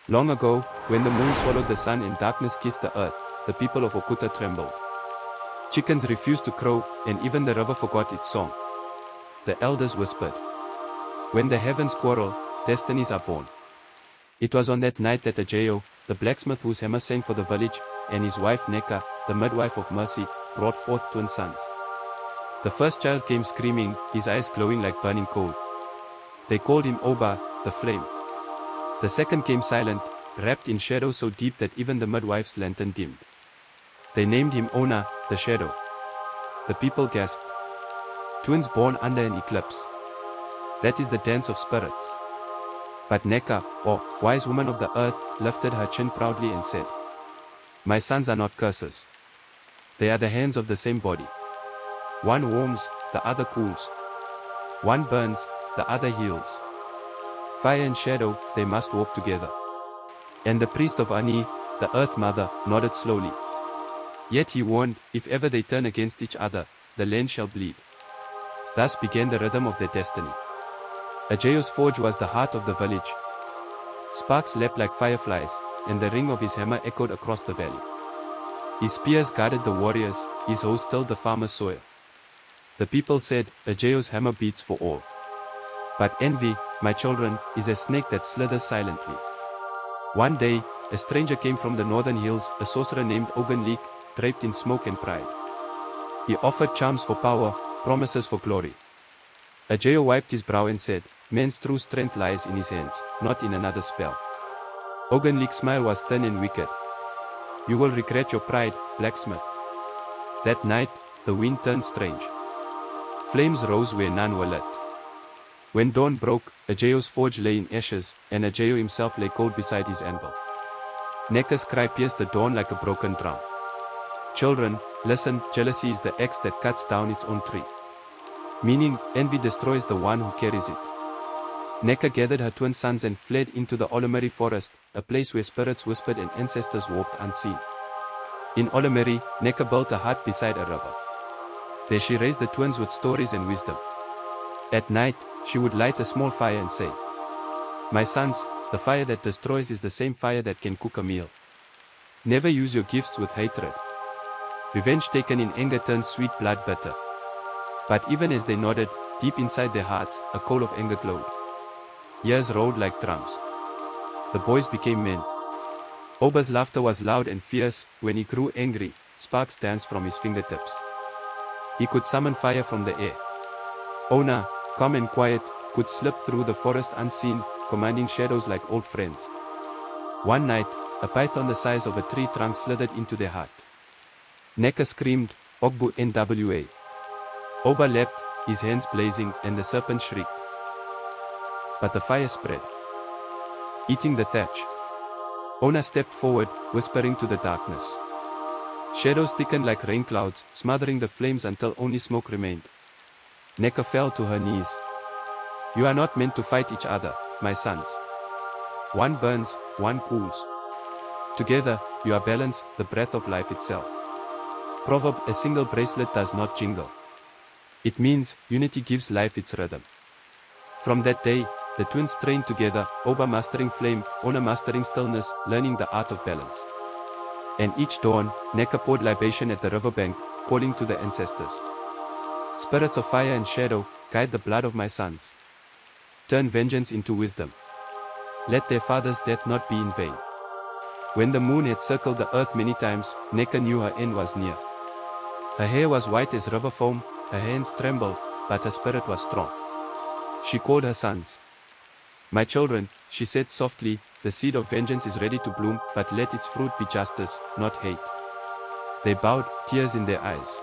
Long ago, when the moon swallowed the sun and darkness kissed the earth, the people of Okuta trembled. Chickens refused to crow, and even the river forgot its song. The elders whispered, "When the heavens quarrel, destinies are born." It was on that night that Ajeyo, the blacksmith whose hammer sang for the village, and his wife Neka, the midwife of mercy, brought forth twin sons. The first child came screaming, his eyes glowing like burning coal. They called him Oba, the flame. The second came silent, wrapped in shadow so deep that even the midwife's lantern dimmed. They named him Ona, the shadow. The people gasped. Twins born under an eclipse. That is the dance of spirits. But Neka, or wise woman of the earth, lifted her chin proudly and said, "My sons are not curses. They are the hands of the same body. One warms, the other cools. One burns, the other heals. Fire and shadow, they must walk together." And the priest of Ani, the earth mother, nodded slowly. Yet he warned, if ever they turn against each other, the land shall bleed. Thus began the rhythm of their destiny. Ajeyo's forge was the heart of the village. Sparks leapt like fireflies, and the ring of his hammer echoed across the valley. His spears guarded the warriors, his hoes tilled the farmer's soil. The people said, "Ajeyo's hammer beats for all." But envy, my children, is a snake that slithers silently. One day, a stranger came from the northern hills, a sorcerer named Ogunlik, draped in smoke and pride. He offered charms for power, promises for glory. Ajeyo wiped his brow and said, "Man's true strength lies in his hands, not in another spell." Ogunlik's smile was thin and wicked. "You will regret your pride, blacksmith." That night, the wind turned strange. Flames rose where none were lit. When dawn broke, Ajeyo's forge lay in ashes, and Ajeyo himself lay cold beside his anvil. Neka's cry pierced the dawn like a broken drum. "Children, listen, jealousy is the axe that cuts down its own tree." Meaning, envy destroys the one who carries it. Neka gathered her twin sons and fled into the Olomeri forest, a place where spirits whispered and ancestors walked unseen. In Olomeri, Neka built a hut beside a river. There she raised the twins with stories and wisdom. At night, she would light a small fire and say, "My sons, the fire that destroys is the same fire that can cook a meal. Never use your gifts with hatred. Revenge taken in anger turns sweet blood bitter." But even as they nodded, deep inside their hearts, a coal of anger glowed. Years rolled like drums. The boys became men. Oba's laughter was loud and fierce. When he grew angry, sparks danced from his fingertips. He could summon fire from the air. Ona, calm and quiet, could slip through the forest unseen, commanding shadows like old friends. One night, a python the size of a tree trunk slithered into their hut. Neka screamed, "Ogbu Nwa." Oba leapt, his hands blazing, and the serpent shrieked. But the fire spread, eating the thatch. Ona stepped forward, whispering to the darkness. Shadows thickened like rain clouds, smothering the flames until only smoke remained. Neka fell to her knees. "You are not meant to fight each other, my sons. One burns, one cools. Together, you are balance, the breath of life itself." Proverb, a single bracelet does not jingle. It means, unity gives life its rhythm. From that day, the twins trained together, Oba mastering flame, Ona mastering stillness, learning the art of balance. And each dawn, Neka poured libation at the riverbank, calling to the ancestors. "Spirits of fire and shadow, guide the blood of my sons. Turn vengeance into wisdom. Let their father's death not be in vain." When the moon had circled the earth many times, Neka knew her end was near. Her hair was white as river foam, her hands trembled, but her spirit was strong. She called her sons. "My children," she said softly, "the seed of vengeance is ready to bloom, but let its fruit be justice, not hate." They bowed, tears in their eyes.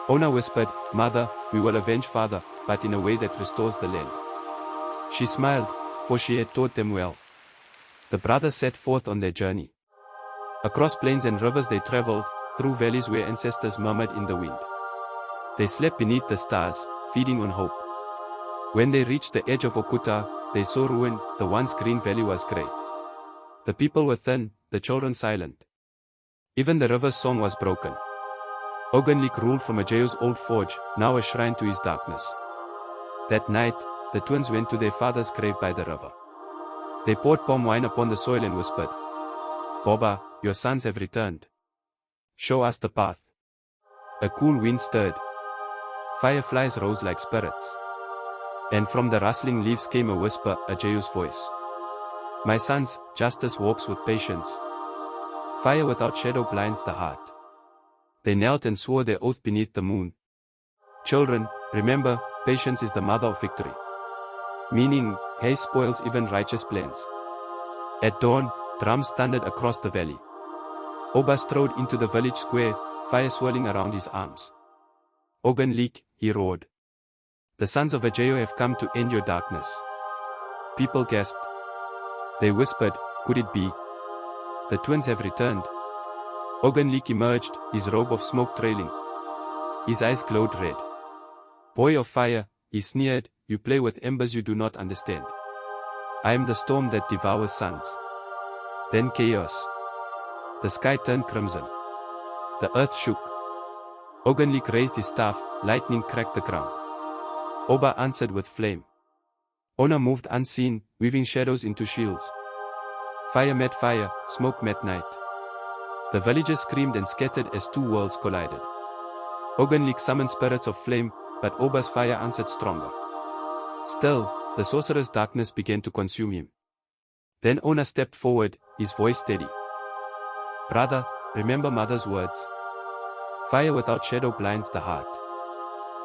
Ona whispered, "Mother, we will avenge father, but in a way that restores the land." She smiled, for she had taught them well. The brothers set forth on their journey. Across plains and rivers they traveled, through valleys where ancestors murmured in the wind. They slept beneath the stars, feeding on hope. When they reached the edge of Okuta, they saw ruin, the once green valley was grey. The people were thin, the children silent. Even the river's song was broken. Ogunlik ruled from Ajeyo's old forge, now a shrine to his darkness. That night, the twins went to their father's grave by the river. They poured palm wine upon the soil and whispered, Boba, your sons have returned. Show us the path. A cool wind stirred. Fireflies rose like spirits. And from the rustling leaves came a whisper, Ajeo's voice. My sons, justice walks with patience. Fire without shadow blinds the heart. They knelt and swore their oath beneath the moon. Children, remember, patience is the mother of victory. Meaning, haste spoils even righteous plans. At dawn, drums thundered across the valley. Oba strode into the village square, fire swirling around his arms. Ogunlik, he roared. The sons of Ajeo have come to end your darkness. People gasped. They whispered, could it be? The twins have returned. Ogunlik emerged, his robe of smoke trailing. His eyes glowed red. Boy of fire, he sneered, you play with embers you do not understand. I am the storm that devours suns. Then chaos. The sky turned crimson. The earth shook. Ogunlik raised his staff, lightning cracked the ground. Oba answered with flame. Ona moved unseen, weaving shadows into shields. Fire met fire, smoke met night. The villagers screamed and scattered as two worlds collided. Ogunlik summoned spirits of flame, but Oba's fire answered stronger. Still, the sorcerer's darkness began to consume him. Then Ona stepped forward, his voice steady. Brother, remember mother's words. Fire without shadow blinds the heart.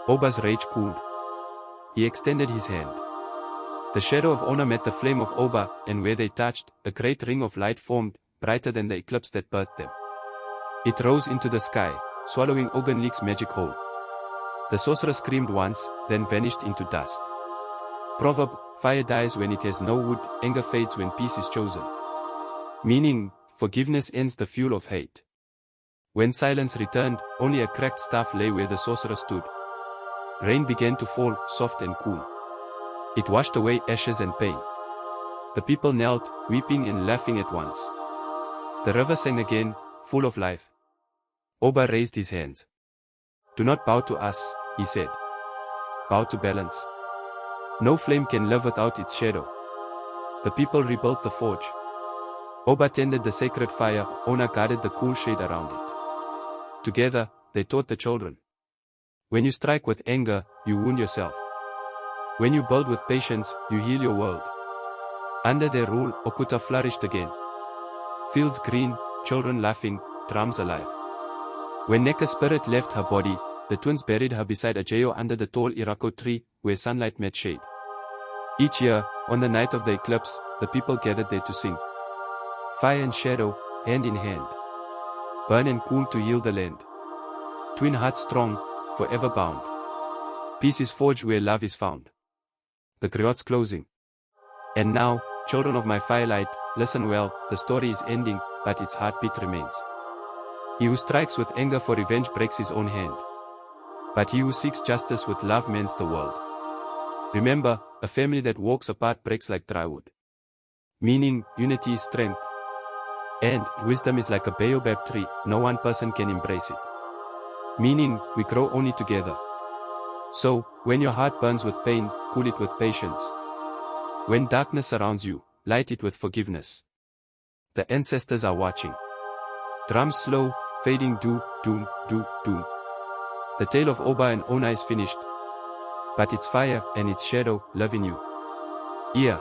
Oba's rage cooled. He extended his hand. The shadow of Ona met the flame of Oba, and where they touched, a great ring of light formed, brighter than the eclipse that birthed them. It rose into the sky, swallowing Ogunlik's magic whole. The sorcerer screamed once, then vanished into dust. Proverb, fire dies when it has no wood, anger fades when peace is chosen. Meaning, forgiveness ends the fuel of hate. When silence returned, only a cracked staff lay where the sorcerer stood. Rain began to fall, soft and cool. It washed away ashes and pain. The people knelt, weeping and laughing at once. The river sang again, full of life. Oba raised his hands. Do not bow to us, he said. Bow to balance. No flame can live without its shadow. The people rebuilt the forge. Oba tended the sacred fire, Ona guarded the cool shade around it. Together, they taught the children. When you strike with anger, you wound yourself. When you build with patience, you heal your world. Under their rule, Okuta flourished again. Fields green, children laughing, drums alive. When Neka's spirit left her body, the twins buried her beside Ajeo under the tall Irako tree, where sunlight met shade. Each year, on the night of the eclipse, the people gathered there to sing. Fire and shadow, hand in hand. Burn and cool to heal the land. Twin hearts strong, forever bound. Peace is forged where love is found. The griot's closing. And now, children of my firelight, listen well, the story is ending, but its heartbeat remains. He who strikes with anger for revenge breaks his own hand. But he who seeks justice with love mends the world. Remember, a family that walks apart breaks like dry wood. Meaning, unity is strength. And, wisdom is like a baobab tree, no one person can embrace it. Meaning, we grow only together. So, when your heart burns with pain, cool it with patience. When darkness surrounds you, light it with forgiveness. The ancestors are watching. Drums slow, fading doom, doom, doom, doom. The tale of Oba and Ona is finished. But its fire and its shadow live in you. Ear.